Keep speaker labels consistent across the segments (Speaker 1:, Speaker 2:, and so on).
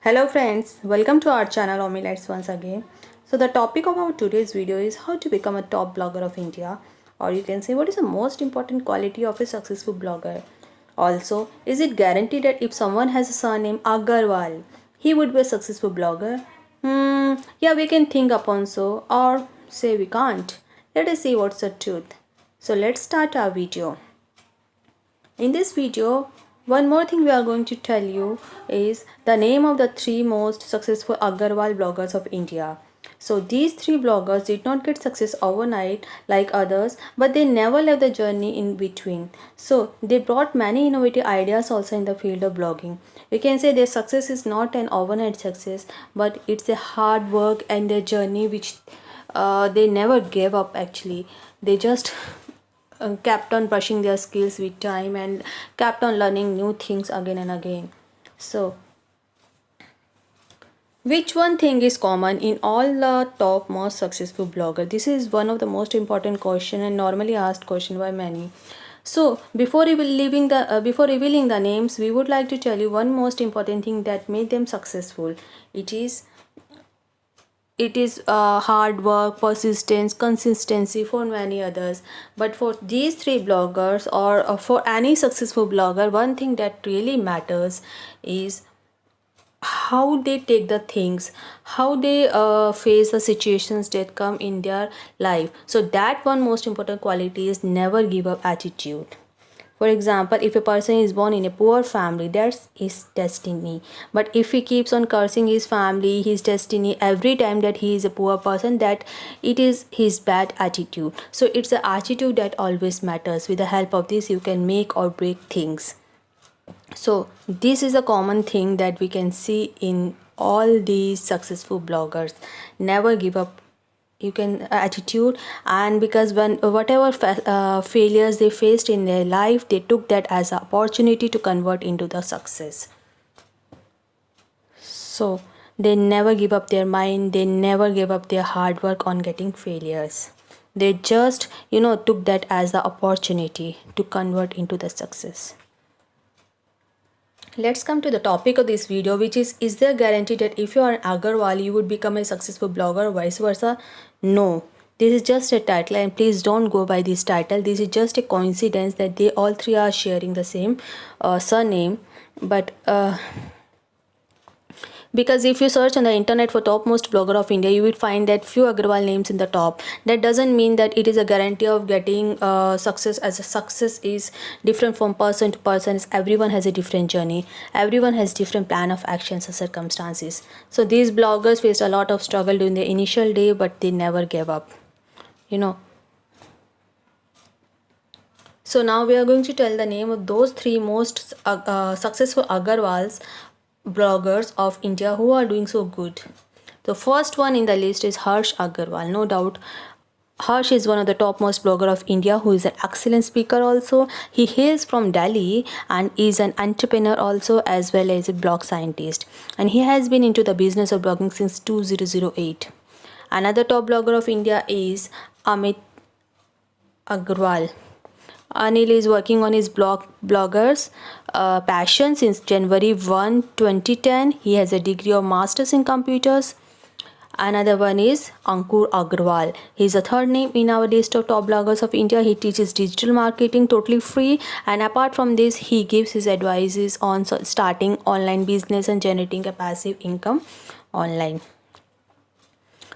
Speaker 1: Hello friends, welcome to our channel Omilites once again. So the topic of our today's video is how to become a top blogger of India, or you can say what is the most important quality of a successful blogger. Also, is it guaranteed that if someone has a surname Agarwal, he would be a successful blogger? Yeah, we can think upon so, or say we can't. Let us see what's the truth. So let's start our video. In this video, one more thing we are going to tell you is the name of the three most successful Agarwal bloggers of India. So these three bloggers did not get success overnight like others, but they never left the journey in between. So they brought many innovative ideas also in the field of blogging. We can say their success is not an overnight success, but it's a hard work and their journey which they never gave up actually. They just kept on brushing their skills with time and kept on learning new things again and again. So which one thing is common in all the top most successful blogger? This is one of the most important question and normally asked question by many. So before revealing the names, we would like to tell you one most important thing that made them successful. It is hard work, persistence, consistency for many others. But for these three bloggers, or for any successful blogger, one thing that really matters is how they take the things, how they face the situations that come in their life. So that one most important quality is never give up attitude. For example, if a person is born in a poor family, that's his destiny. But if he keeps on cursing his family, his destiny every time that he is a poor person, that it is his bad attitude. So it's the attitude that always matters. With the help of this, you can make or break things. So this is a common thing that we can see in all these successful bloggers. Never give up you can attitude, and because when whatever failures they faced in their life, they took that as an opportunity to convert into the success. So they never give up their mind, they never give up their hard work on getting failures. They just took that as the opportunity to convert into the success. Let's come to the topic of this video, which is there guarantee that if you are an Agarwal, you would become a successful blogger or vice versa? No. This is just a title, and please don't go by this title. This is just a coincidence that they all three are sharing the same surname. But because if you search on the internet for topmost blogger of India, you will find that few Agarwal names in the top. That doesn't mean that it is a guarantee of getting success, as a success is different from person to person. Everyone has a different journey, everyone has different plan of actions and circumstances. So these bloggers faced a lot of struggle during the initial day, but they never gave up. So now we are going to tell the name of those three most successful Agarwals bloggers of India who are doing so good. The first one in the list is Harsh Agarwal. No doubt, Harsh is one of the topmost blogger of India who is an excellent speaker also. He hails from Delhi and is an entrepreneur also, as well as a blog scientist. And he has been into the business of blogging since 2008. Another top blogger of India is Amit Agarwal. Anil is working on his bloggers passion since January 1, 2010. He has a degree of Masters in Computers. Another one is Ankur Agrawal. He is the third name in our list of top bloggers of India. He teaches digital marketing totally free, and apart from this, he gives his advices on starting online business and generating a passive income online.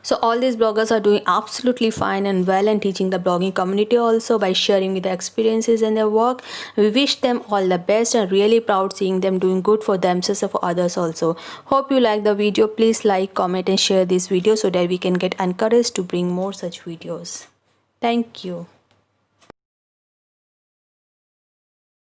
Speaker 1: So all these bloggers are doing absolutely fine and well, and teaching the blogging community also by sharing with their experiences and their work. We wish them all the best and really proud seeing them doing good for themselves and for others also. Hope you like the video. Please like, comment and share this video so that we can get encouraged to bring more such videos. Thank you.